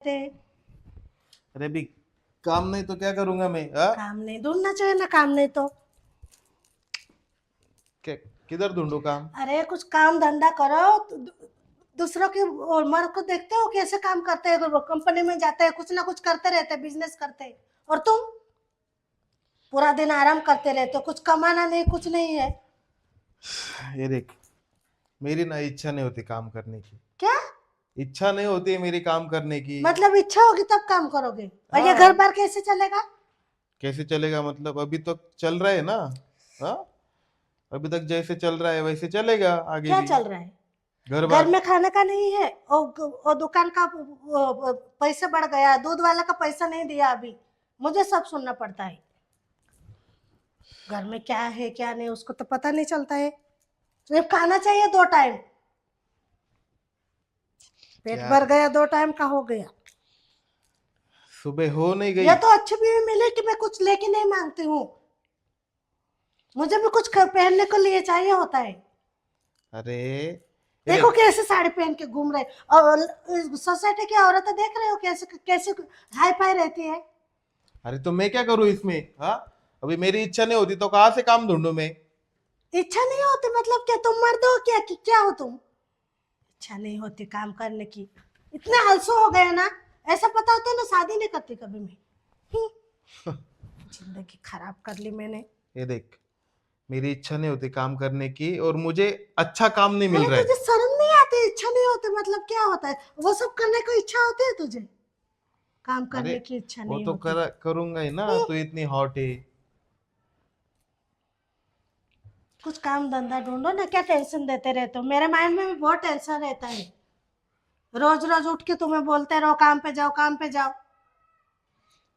थे। अरे भी काम नहीं तो क्या करूंगा मैं? हाँ, काम नहीं ढूंढना चाहिए ना, काम नहीं तो क्या किधर ढूंढूं काम? अरे कुछ काम धंधा करो। दूसरों की उम्र को देखते हो कैसे काम करते हैं, कंपनी में जाते हैं कुछ ना कुछ करते रहते हैं, बिजनेस करते हैं। और तुम पूरा दिन आराम करते रहते हो, कुछ कमाना नहीं, कुछ नहीं है। ये देख, मेरी ना इच्छा नहीं होती काम करने की। क्या इच्छा नहीं होती है मेरी काम करने की। मतलब? इच्छा होगी तब काम करोगे, और ये घर हाँ, बार कैसे चलेगा? कैसे चलेगा मतलब? अभी तो चल रहा है ना। हाँ, अभी तक जैसे चल रहा है वैसे चलेगा आगे क्या भी। चल रहा है? घर घर बार। में खाने का नहीं है, और दुकान का पैसा बढ़ गया, दूध वाला का पैसा नहीं दिया अभी, मुझे सब सुनना पड़ता है। घर में क्या है क्या नहीं उसको तो पता नहीं चलता है। सिर्फ खाना चाहिए 2 टाइम, पेट क्या? भर गया 2 टाइम का हो गया। सुबह हो नहीं गई? ये तो अच्छी बीवी मिले कि मैं कुछ लेके नहीं मांगती हूँ, मुझे भी कुछ पहनने को लिए चाहिए होता है। अरे ये देखो देख। कैसे साड़ी पहन के घूम रहे, और सोसाइटी की औरतें देख रहे हो कैसे कैसे हाई फाई रहती है। अरे तो मैं क्या करूं इसमें? हाँ, अभी मेरी इच्छा नहीं होती तो कहाँ से काम ढूंढूं मैं? इच्छा नहीं होती मतलब क्या तुम मर्द हो क्या, कि क्या हो तुम? इच्छा नहीं होती काम करने की, इतने आलसू हो गए ना। ऐसा पता होता है ना शादी नहीं करती कभी मैं। हम्म, जिंदगी खराब कर ली मैंने। ये देख, मेरी इच्छा नहीं होती काम करने की और मुझे अच्छा काम नहीं मिल अरे रहा तुझे है। शर्म नहीं आती? इच्छा नहीं होती मतलब क्या होता है? वो सब करने को इच्छा होती है तुझे, काम अरे करने की इच्छा वो नहीं तो होती। करूंगा ही ना, हम्म, तू इतनी हॉट है। कुछ काम धंधा ढूंढो ना, क्या टेंशन देते रहते हो? मेरे माइंड में भी बहुत टेंशन रहता है, रोज रोज उठ के तुम्हें बोलते रहो काम पे जाओ काम पे जाओ।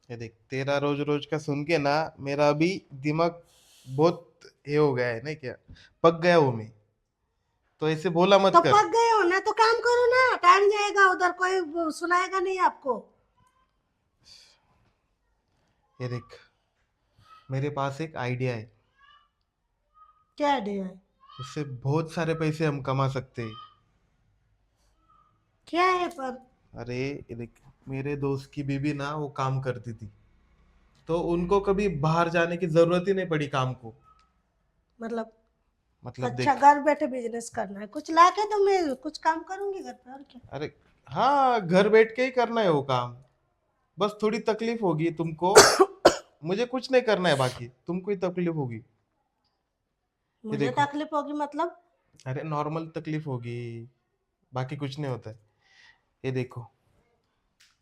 ये देख, तेरा रोज रोज का सुन के ना मेरा अभी दिमाग बहुत ये हो गया है ना, क्या पक गया हूं मैं। तो ऐसे बोला मत तो कर। पक गए हो ना तो काम करो ना, टाइम जाएगा उधर, कोई सुनाएगा नहीं आपको। ये देख, मेरे पास एक आइडिया है। क्या आइडिया है? उससे बहुत सारे पैसे हम कमा सकते हैं। क्या है पर? अरे ये देख, मेरे दोस्त की बीवी ना वो काम करती थी, तो उनको कभी बाहर जाने की जरूरत ही नहीं पड़ी काम को। मतलब मतलब अच्छा, देख। घर बैठे बिजनेस करना है, कुछ ला के तो मैं कुछ काम करूंगी घर पे, और क्या। अरे हाँ, घर बैठ के ही करना है वो काम। बस थोड़ी तकलीफ होगी तुमको। मुझे कुछ नहीं करना है, बाकी तुमको ही तकलीफ होगी। ये मुझे देखो। तकलीफ होगी मतलब? अरे नॉर्मल तकलीफ होगी, बाकी कुछ नहीं होता है। ये देखो,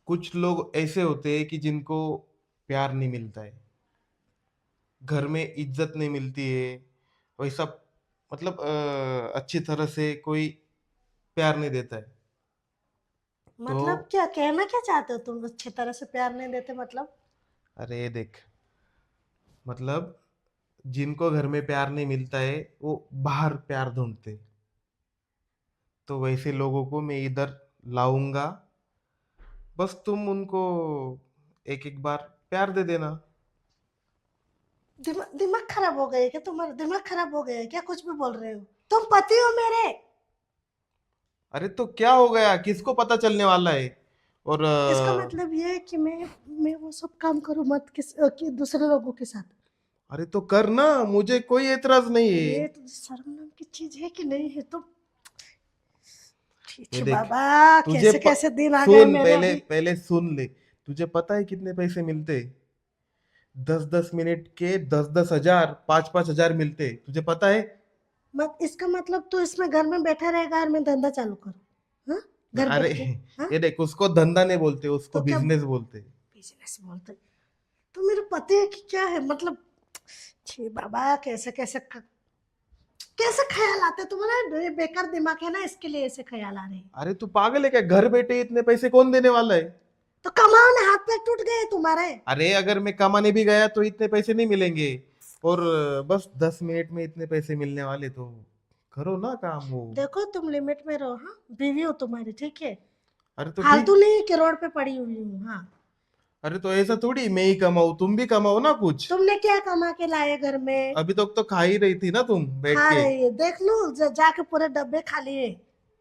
कुछ लोग ऐसे होते हैं कि जिनको प्यार नहीं मिलता है, घर में इज्जत नहीं मिलती है, वैसा मतलब अच्छी तरह से कोई प्यार नहीं देता है। तो मतलब क्या कहना क्या चाहते हो तुम, अच्छी तरह से प्यार नहीं देते मतलब? अरे देख, मतलब जिनको घर में प्यार नहीं मिलता है वो बाहर प्यार ढूंढते। तो वैसे लोगों को मैं इधर लाऊंगा। बस तुम उनको एक एक बार प्यार दे देना। दिमाग खराब हो गया है क्या तुम्हारा? दिमाग खराब हो गया है क्या, कुछ भी बोल रहे हो? तुम पति हो मेरे। अरे तो क्या हो गया, किसको पता चलने वाला है? और इसका मतलब ये है कि मैं वो सब काम करूं मत कि दूसरे लोगों के साथ? अरे तो करना, मुझे कोई एतराज नहीं है। अरे तुझे शर्म नाम की चीज है कि नहीं है तो? ये ठीक देख, बाबा, तुझे कैसे कैसे दिन आ गए सुन, मेरे पहले अभी। पहले सुन ले। तुझे पता है कितने पैसे मिलते? 10-10 मिनट के 10-10 हजार, 5-5 हजार मिलते, तुझे पता है? मत इसका मतलब तू इसमें घर में बैठा रहेगा और मैं धंधा चालू करूँ? हाँ, घर अरे बैठ के। हाँ, ये देख, उसको धंधा नहीं बोलते, उसको तो क्या बिजनेस बोलते। बिजनेस बोलते? तो मेरे पति है कि क्या है मतलब? छी बाबा, कैसे कैसे कैसे ख्याल आते तुम्हारा? बेकार दिमाग है ना, इसके लिए ऐसे ख्याल आ रहे हैं। अरे तू पागल है क्या? घर बैठे इतने पैसे कौन देने वाला है? तो कमाओ ना, हाथ पैर टूट गए तुम्हारे। अरे अगर मैं कमाने भी गया तो इतने पैसे नहीं मिलेंगे। और बस 10 मिनट में इतने पैसे मिलने वाले, तो करो ना काम वो। देखो तुम लिमिट में रहो, हाँ, बीवी हो तुम्हारी, ठीक है? अरे तो फालतू ठीक। नहीं कि रोड पे पड़ी हुई हूँ, हाँ। अरे तो ऐसा थोड़ी मैं ही कमाऊं, तुम भी कमाओ ना कुछ। तुमने क्या कमा के लाए घर में? अभी तक तो खा ही रही थी ना तुम बैठ खा के। रही है, देख लू जाके पूरे डब्बे खा लिए,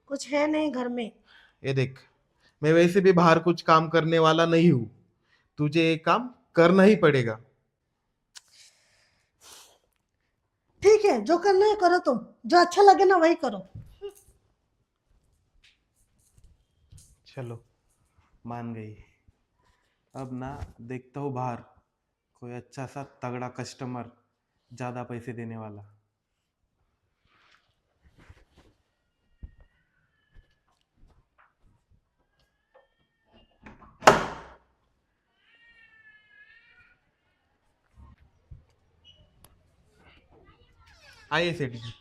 कुछ है नहीं घर में। ये देख, मैं वैसे भी बाहर कुछ काम करने वाला नहीं हूँ, तुझे ये काम करना ही पड़ेगा। ठीक है, जो करना है करो, तुम जो अच्छा लगे ना वही करो। चलो, मान गई। अब ना देखता हूँ बाहर कोई अच्छा सा तगड़ा कस्टमर, ज्यादा पैसे देने वाला। आइए सेठ जी,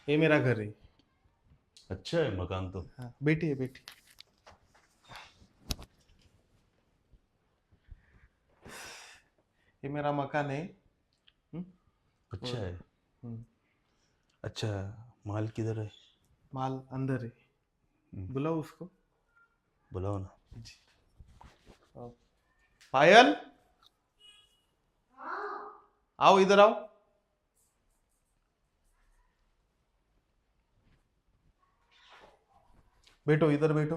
ये मेरा घर है। अच्छा है मकान तो। हाँ, बैठिए बैठिए। ये मेरा मकान है। हम्म, अच्छा और है। हम्म, अच्छा, माल किधर है? माल अंदर है, हम्म, बुलाओ उसको। बुलाओ ना। जी। आओ। पायल, आओ इधर आओ। बैठो, इधर बैठो,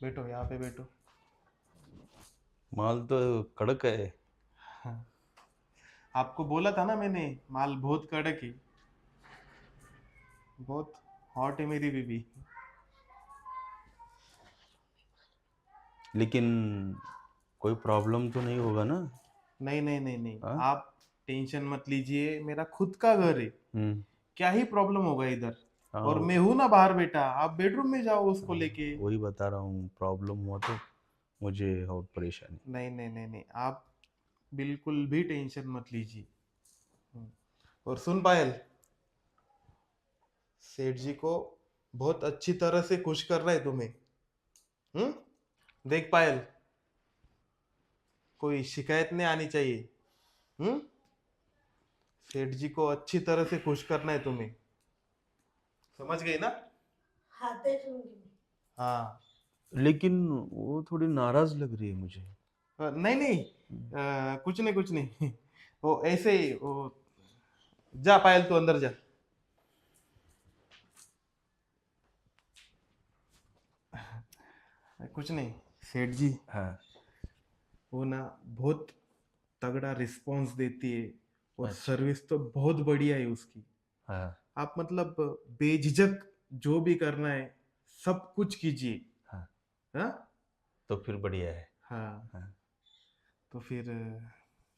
बैठो यहाँ पे बैठो। माल तो कड़क है। हाँ, आपको बोला था ना मैंने, माल बहुत कड़क है, बहुत हॉट है मेरी बीबी। लेकिन कोई प्रॉब्लम तो नहीं होगा ना? नहीं नहीं नहीं नहीं, हाँ। आप टेंशन मत लीजिए, मेरा खुद का घर है, हम्म। क्या ही प्रॉब्लम होगा इधर। हाँ। और मैं हूं ना बाहर बेटा, आप बेडरूम में जाओ उसको हाँ, लेके। वही बता रहा हूँ, प्रॉब्लम हुआ तो मुझे और परेशानी। नहीं नहीं नहीं नहीं, आप बिल्कुल भी टेंशन मत लीजिए। हम्म। और सुन पायल, सेठ जी को बहुत अच्छी तरह से खुश करना है तुम्हें। देख पायल, कोई शिकायत नहीं आनी चाहिए। हम्म सेठ जी को अच्छी तरह से खुश करना है तुम्हें, समझ गई ना? हाँ, देख लूंगी। हाँ। लेकिन वो थोड़ी नाराज लग रही है मुझे। नहीं नहीं, हम्म। कुछ नहीं कुछ नहीं। वो ऐसे ही वो, जा पायल तू अंदर जा। कुछ नहीं सेठ जी, हाँ। वो ना बहुत तगड़ा रिस्पॉन्स देती है, और अच्छा। सर्विस तो बहुत बढ़िया है उसकी। हाँ। आप मतलब बेझिझक जो भी करना है सब कुछ कीजिए। हाँ, हाँ। तो फिर बढ़िया है। हाँ, हाँ। तो फिर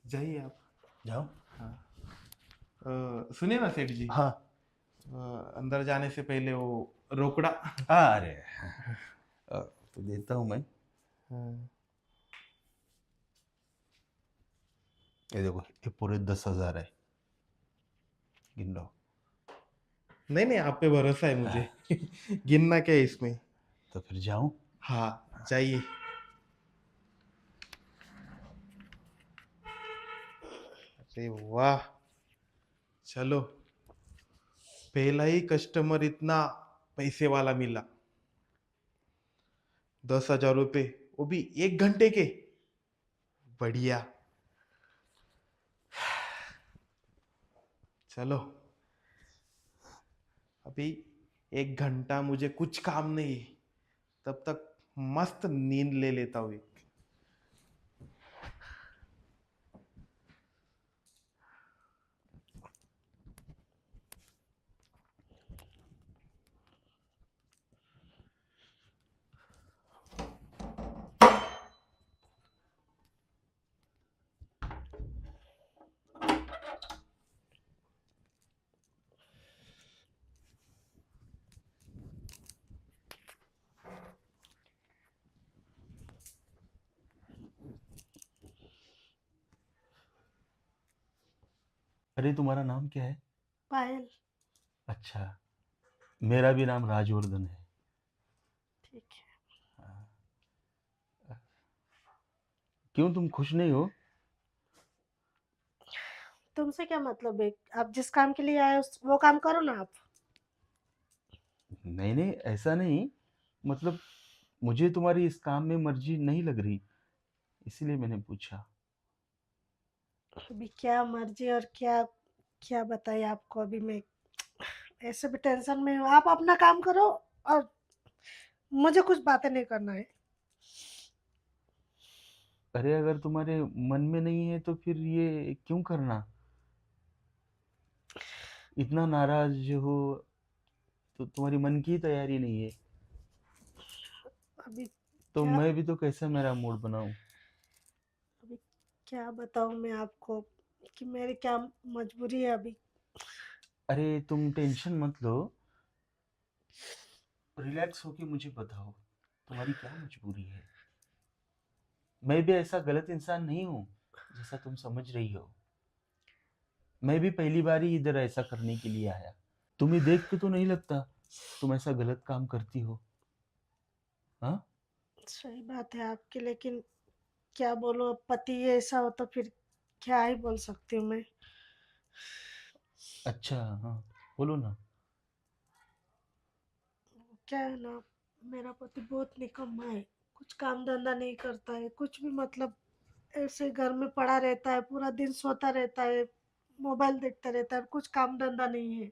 जाइए आप। जाओ। हाँ। सुनिए ना सेठ जी, हाँ। अंदर जाने से पहले वो रोकड़ा। अरे, तो देता हूँ मैं। हाँ। ये देखो, ये पूरे 10,000 है, गिन लो। नहीं नहीं, आप पे भरोसा है मुझे। गिनना क्या है इसमें। तो फिर जाऊं? हाँ, जाइए। अरे वाह, चलो, पहला ही कस्टमर इतना पैसे वाला मिला। 10,000 रुपये, वो भी 1 घंटे के। बढ़िया। चलो, अभी 1 घंटा मुझे कुछ काम नहीं है, तब तक मस्त नींद ले लेता हूँ एक। अरे, तुम्हारा नाम क्या है? पायल। अच्छा, मेरा भी नाम राजवर्धन है। ठीक है। हाँ। क्यों, तुम खुश नहीं हो? तुमसे क्या मतलब है? आप जिस काम के लिए आए वो काम करो ना आप। नहीं नहीं, ऐसा नहीं, मतलब मुझे तुम्हारी इस काम में मर्जी नहीं लग रही, इसीलिए मैंने पूछा। अभी क्या मर्जी और क्या क्या बताइए आपको, अभी मैं ऐसे भी टेंशन में हूँ। आप अपना काम करो और मुझे कुछ बातें नहीं करना है। अरे अगर तुम्हारे मन में नहीं है तो फिर ये क्यों करना? इतना नाराज हो तो तुम्हारी मन की तैयारी नहीं है, अभी तो क्या मैं भी तो कैसे मेरा मूड बनाऊं? अभी क्या बताऊँ मैं आपको कि मेरी क्या मजबूरी है अभी। अरे तुम टेंशन मत लो, रिलैक्स होके मुझे बताओ, तुम्हारी क्या मजबूरी है? मैं भी ऐसा गलत इंसान नहीं हूँ जैसा तुम समझ रही हो। मैं भी पहली बार ही इधर ऐसा करने के लिए आया। तुम्हें देख के तो नहीं लगता तुम ऐसा गलत काम करती हो। हाँ? सही बात है आपकी, लेकिन क्या बोलूँ, अब पति ऐसा हो तो फिर क्या ही बोल सकती हूँ मैं। अच्छा, हाँ, बोलो ना। क्या है ना, मेरा पति बहुत निकम्मा है। कुछ काम धंधा नहीं करता है, कुछ भी मतलब ऐसे घर में पड़ा रहता है, पूरा दिन सोता रहता है, मोबाइल देखता रहता है, कुछ काम धंधा नहीं है।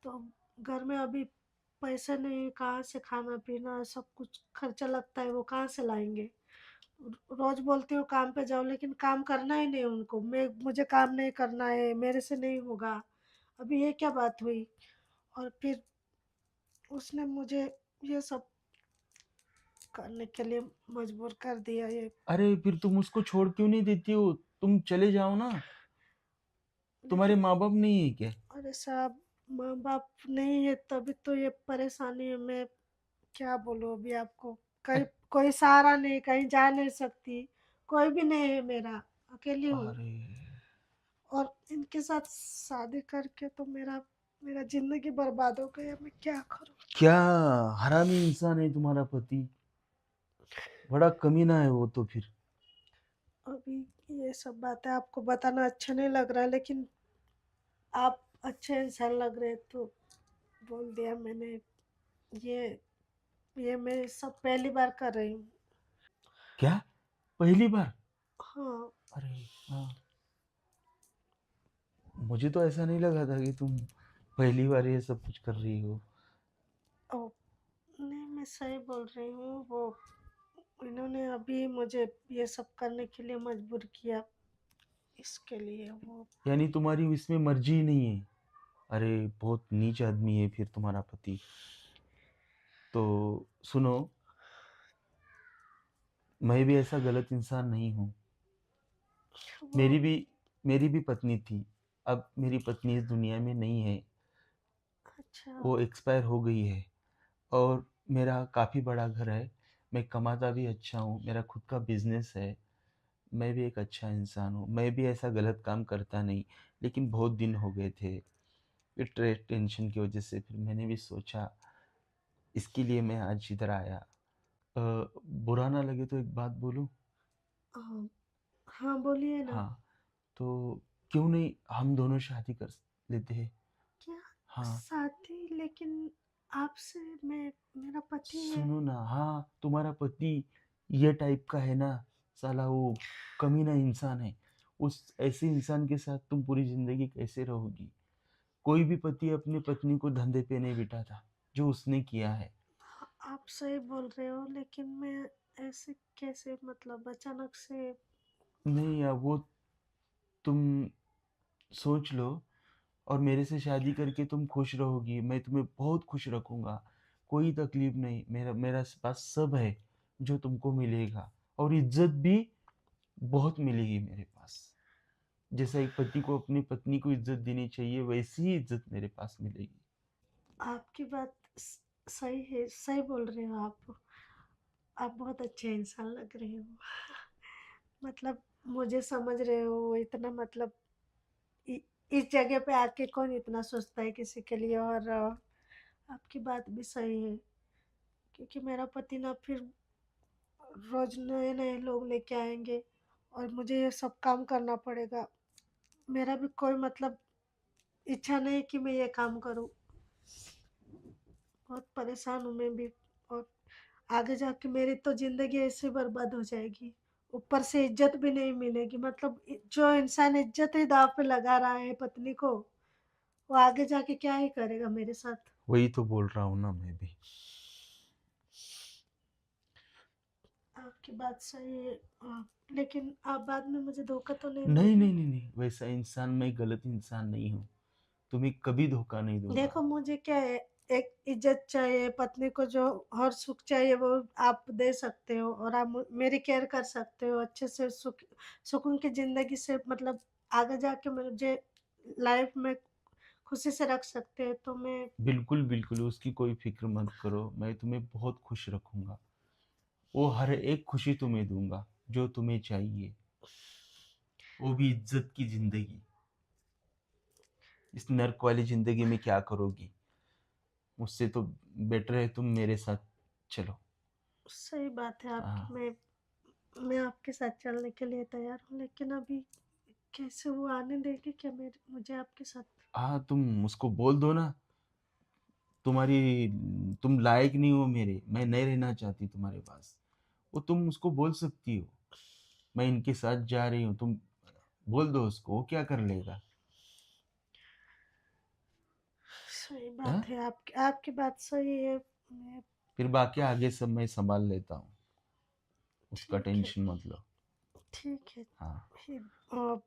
तो घर में अभी पैसे नहीं, कहाँ से खाना पीना सब कुछ खर्चा लगता है, वो कहाँ से लाएंगे। रोज बोलती हूँ काम पे जाओ, लेकिन काम करना ही नहीं उनको, मुझे काम नहीं करना है, मेरे से नहीं होगा। अभी ये क्या बात हुई? और फिर उसने मुझे ये सब करने के लिए मजबूर कर दिया ये। अरे फिर तुम उसको छोड़ क्यों नहीं देती हो? तुम चले जाओ ना। तुम्हारे लेकिन माँ बाप नहीं है क्या? अरे साहब, माँ बाप नहीं है तभी तो ये परेशानी है। मैं क्या बोलूँ अभी आपको, कहीं अ- कोई सहारा नहीं, कहीं जा नहीं सकती, कोई भी नहीं है मेरा, अकेली हूँ। अरे और इनके साथ शादी करके तो मेरा मेरा जिंदगी बर्बाद हो गया, मैं क्या करूँ। क्या हरामी इंसान है तुम्हारा पति। बड़ा कमीना है वो तो फिर। अभी ये सब बातें आपको बताना अच्छा नहीं लग रहा है, लेकिन आप अच्छे इंसान लग रहे तो बोल दिया मैंने। ये ये मैं सब पहली बार कर रही हूँ। क्या? पहली बार? हाँ। अरे हाँ, मुझे तो ऐसा नहीं लगा था कि तुम पहली बार ये सब कुछ कर रही हो। ओ, नहीं, मैं सही बोल रही हूँ। वो इन्होंने अभी मुझे ये सब करने के लिए मजबूर किया, इसके लिए वो। यानी तुम्हारी इसमें मर्जी ही नहीं है। अरे बहुत नीच आदमी है फिर तुम्हारा पति। तो सुनो, मैं भी ऐसा गलत इंसान नहीं हूँ। वो मेरी भी मेरी भी पत्नी थी। अब मेरी पत्नी इस दुनिया में नहीं है, अच्छा। वो एक्सपायर हो गई है। और मेरा काफ़ी बड़ा घर है, मैं कमाता भी अच्छा हूँ, मेरा खुद का बिजनेस है। मैं भी एक अच्छा इंसान हूँ, मैं भी ऐसा गलत काम करता नहीं। लेकिन बहुत दिन हो गए थे, ये स्ट्रेस टेंशन की वजह से फिर मैंने भी सोचा, इसके लिए मैं आज इधर आया। बुरा ना लगे तो एक बात बोलूँ? हाँ, हाँ बोलिए ना। हाँ, तो क्यों नहीं हम दोनों शादी कर लेते हैं? क्या हाँ, शादी? लेकिन आपसे, मैं, मेरा पति है। सुनो ना, हाँ तुम्हारा पति ये टाइप का है ना, साला वो कमीना इंसान है। उस ऐसे इंसान के साथ तुम पूरी जिंदगी कैसे रहोगी? कोई भी पति अपनी पत्नी को धंधे पे नहीं बिठाता जो उसने किया है। आप सही बोल रहे हो, लेकिन मैं ऐसे कैसे, मतलब अचानक से। नहीं यार, वो तुम सोच लो, और मेरे से शादी करके तुम खुश रहोगी, मैं तुम्हें बहुत खुश रखूंगा। कोई तकलीफ नहीं, मेरा मेरा पास सब है जो तुमको मिलेगा। और इज्जत भी बहुत मिलेगी मेरे पास। जैसा एक पति को अपनी पत्नी को इज्जत देनी चाहिए, वैसी ही इज्जत मेरे पास मिलेगी। आपकी बात सही है, सही बोल रहे हो आप। आप बहुत अच्छे इंसान लग रहे हो। मतलब मुझे समझ रहे हो इतना, मतलब इ, इस जगह पे आके कौन इतना सोचता है किसी के लिए। और आपकी बात भी सही है, क्योंकि मेरा पति ना फिर रोज नए नए लोग लेके आएंगे और मुझे ये सब काम करना पड़ेगा। मेरा भी कोई मतलब इच्छा नहीं कि मैं ये काम करूं। बहुत परेशान हूँ मैं भी। और आगे जाके मेरी तो जिंदगी ऐसे बर्बाद हो जाएगी। ऊपर से इज्जत भी नहीं मिलेगी। मतलब जो इंसान इज्जत ही दाव पे लगा रहा है पत्नी को, वो आगे जाके क्या ही करेगा मेरे साथ। वही तो बोल रहा हूँ ना मैं भी। आपकी बात सही है। लेकिन आप बाद में मुझे धोखा तो नहीं नहीं दोगे? नहीं नहीं नहीं, वैसा इंसान, मैं गलत इंसान नहीं हूँ। तुम्हें कभी धोखा नहीं दूंगा। देखो मुझे क्या है, एक इज्जत चाहिए, पत्नी को जो हर सुख चाहिए वो आप दे सकते हो, और आप मेरी केयर कर सकते हो अच्छे से, सुकून की जिंदगी से, मतलब आगे जाके मुझे लाइफ में खुशी से रख सकते हैं, तो मैं। बिल्कुल बिल्कुल, उसकी कोई फिक्र मत करो, मैं तुम्हें बहुत खुश रखूंगा। वो हर एक खुशी तुम्हें दूंगा जो तुम्हें चाहिए, वो भी इज्जत की जिंदगी। इस नर्क वाली जिंदगी में क्या करोगी? मुझसे तो बेटर है तुम मेरे साथ चलो। सही बात है आपकी। हाँ मैं आपके साथ चलने के लिए तैयार हूँ, लेकिन अभी कैसे वो आने देगी क्या मेरे मुझे आपके साथ? हाँ, तुम उसको बोल दो ना, तुम्हारी तुम लायक नहीं हो मेरे, मैं नहीं रहना चाहती तुम्हारे पास। वो तुम उसको बोल सकती हो, मैं इनके साथ जा रही हूँ, तुम बोल दो उसको, वो क्या कर लेगा? सही हाँ? बात है, आपकी आपकी बात सही है। मैं। फिर बाकी आगे सब मैं संभाल लेता हूँ, उसका ठीक है। टेंशन मत लो। ठीक है। हाँ फिर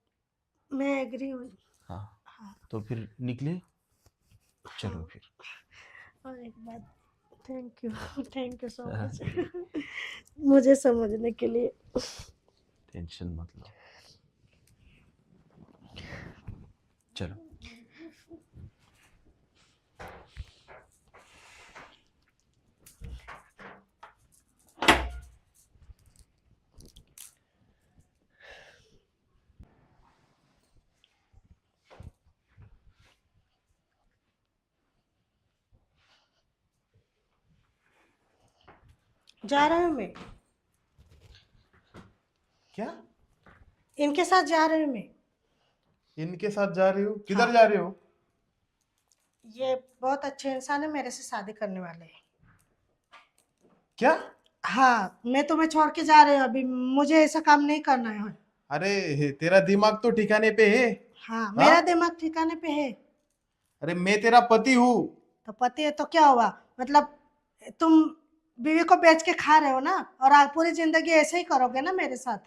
मैं एग्री हूँ। हाँ, हाँ। तो फिर निकले, हाँ। चलो फिर। और एक बात, thank you. Thank you so हाँ, मच। मुझे समझने के लिए। टेंशन मत लो, चलो। जा रही हूँ मैं, क्या? इनके साथ जा रही हूँ मैं। इनके साथ जा रही हो? किधर हाँ। जा रही हो? ये बहुत अच्छे इंसान है, मेरे से शादी करने वाले हैं। क्या? हाँ, मैं तुम्हें छोड़ के जा रही हूँ अभी, मुझे ऐसा काम नहीं करना है। अरे तेरा दिमाग तो ठिकाने पे है? हाँ, हाँ? मेरा दिमाग ठिकाने पे है। अरे मैं तेरा पति हूँ। तो पति है तो क्या हुआ? मतलब तुम बीवी को बेच के खा रहे हो ना, और आप पूरी जिंदगी ऐसे ही करोगे ना मेरे साथ?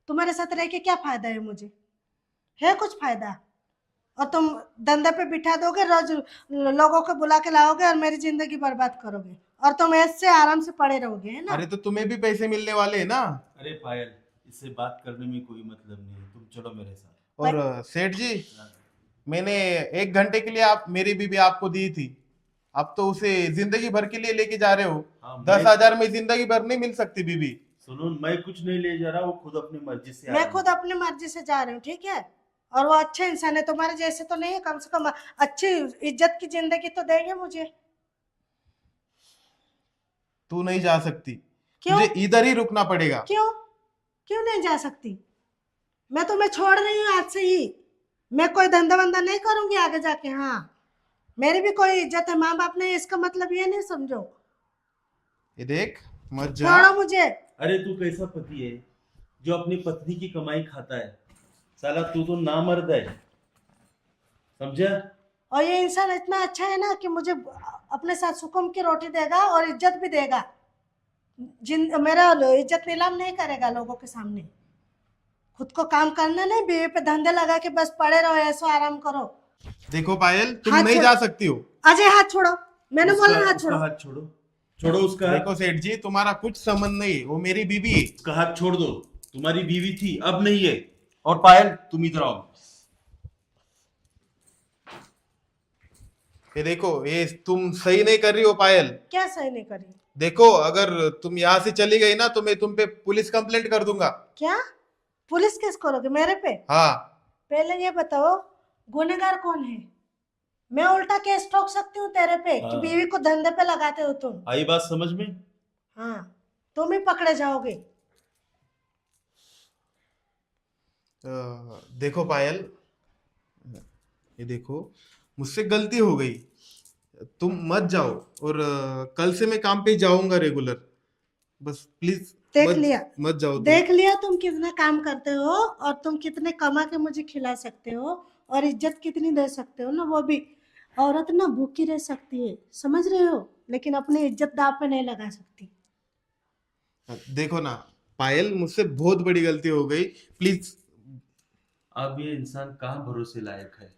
तुम्हारे साथ रह के क्या फायदा है मुझे? है कुछ फायदा? और तुम धंधे पे बिठा दोगे, रोज लोगों को बुला के लाओगे और मेरी जिंदगी बर्बाद करोगे, और तुम ऐसे आराम से पड़े रहोगे, है ना? अरे तो तुम्हें भी पैसे मिलने वाले हैं ना। अरे पायल, इससे बात करने में कोई मतलब नहीं है, तुम चलो मेरे साथ। और सेठ जी, मैंने 1 घंटे के लिए आप मेरी बीबी आपको दी थी, अब तो उसे जिंदगी भर के लिए लेके जा रहे हो। हाँ, 10,000 में जिंदगी भर नहीं मिल सकती बीबी। सुनो, मैं कुछ नहीं ले जा रहा, वो खुद अपनी मर्जी से मैं खुद अपनी मर्जी से जा रही हूँ, ठीक है? और वो अच्छे इंसान है, तुम्हारे जैसे तो नहीं है, कम से कम अच्छी इज्जत की जिंदगी तो देंगे मुझे। तू नहीं जा सकती, क्यों? तुझे इधर ही रुकना पड़ेगा। क्यों? क्यों नहीं जा सकती? मैं तुम्हें छोड़ रही हूँ आज से ही। मैं कोई धंधा वंदा नहीं करूंगी आगे जाके। हाँ, मेरी भी कोई इज्जत है, माँ बाप ने, इसका मतलब ये नहीं समझो। ये देख, मत जा। छोड़ो मुझे। अरे तू कैसा पति है जो अपनी पत्नी की कमाई खाता है? साला तू तो नामर्द है, समझा? और ये इंसान इतना अच्छा है ना कि मुझे अपने साथ सुकून की रोटी देगा और इज्जत भी देगा। मेरा इज्जत नीलाम नहीं करेगा लोगों के सामने। खुद को काम करना नहीं, बीवी पे धंधे लगा के बस पड़े रहो, ऐसो आराम करो। देखो पायल, तुम हाथ नहीं छोड़। जा सकती हो। अजय हाथ छोड़ो, मैंने बोला हाथ उसका छोड़ो। हाथ छोड़ो, छोड़ो उसका हाथ। देखो सेठ जी, तुम्हारा कुछ संबंध नहीं है, वो मेरी बीबी है। उसका हाथ छोड़ दो, तुम्हारी बीवी थी, अब नहीं है। और पायल, तुम इधर आओ। ये देखो, ये तुम सही नहीं कर रही हो पायल। क्या सही नहीं करी? देखो, अगर तुम यहाँ से चली गई ना तो मैं तुम पे पुलिस कंप्लेंट कर दूंगा। क्या? पुलिस केस करोगे मेरे पे? हाँ। पहले ये बताओ, गुनहगार कौन है? मैं उल्टा केस ठोक सकती हूँ तेरे पे कि हाँ। बीवी को धंधे पे लगाते हो तुम। आई बात समझ में? हाँ, तुम ही पकड़े जाओगे। देखो पायल, ये देखो, मुझसे गलती हो गई, तुम मत जाओ। और कल से मैं काम पे जाऊंगा रेगुलर। बस प्लीज देख मत लिया मत जाओ तुम। देख लिया तुम कितना काम करते हो और तुम कितने कमा के मुझे खिला सकते हो और इज्जत कितनी दे सकते हो ना, वो भी औरत ना भूखी रह सकती है, समझ रहे हो, लेकिन अपनी इज्जत दांव पे नहीं लगा सकती। देखो ना पायल, मुझसे बहुत बड़ी गलती हो गई, प्लीज। अब ये इंसान कहाँ भरोसे लायक है।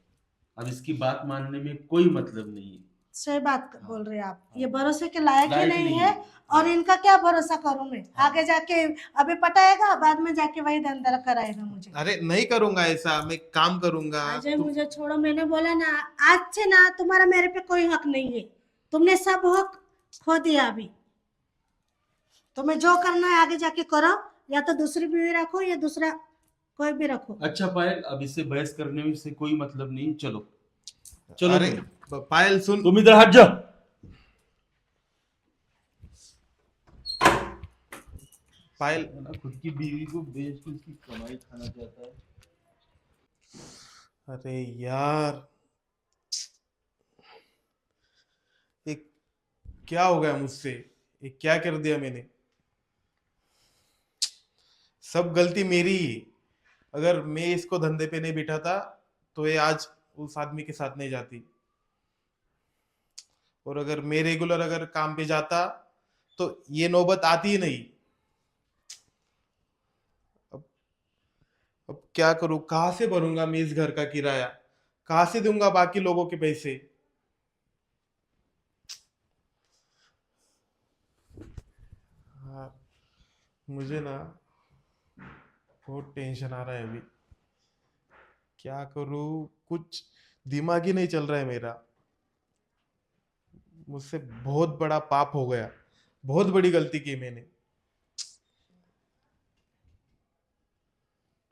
अब इसकी बात मानने में कोई मतलब नहीं है। सही बात हाँ, बोल रहे हैं आप, हाँ। ये भरोसे के लायक ही लायक नहीं नहीं है। है। और हाँ, इनका क्या भरोसा करूं मैं, हाँ। आगे जाके अभी पटाएगा, बाद में जाके वही धंधा कराएगा मुझे। अरे नहीं करूंगा ऐसा, मैं काम करूंगा। अजय तुम मुझे छोड़ो, मैंने बोला ना, आज से ना तुम्हारा मेरे पे कोई हक नहीं है, तुमने सब हक खो दिया अभी। तुम्हें जो करना है आगे जाके करो, या तो दूसरी बीवी रखो या दूसरा कोई भी रखो। अच्छा पायल, अब इससे बहस करने में से कोई मतलब नहीं। चलो चलो अरे तुम पायल सुन। तुम इधर हट जाओ। पायल साला खुद की बीवी को बेच के उसकी कमाई खाना चाहता है। अरे यार, ये क्या हो गया मुझसे, ये क्या कर दिया मैंने। सब गलती मेरी ही। अगर मैं इसको धंधे पे नहीं बिठाता तो ये आज उस आदमी के साथ नहीं जाती, और अगर मैं रेगुलर अगर काम पे जाता तो ये नौबत आती ही नहीं। अब अब क्या करूं, कहां से भरूंगा मैं इस घर का किराया, कहां से दूंगा बाकी लोगों के पैसे। हाँ, मुझे ना बहुत टेंशन आ रहा है अभी। क्या करूं, कुछ दिमाग ही नहीं चल रहा है मेरा। मुझसे बहुत बड़ा पाप हो गया, बहुत बड़ी गलती की मैंने।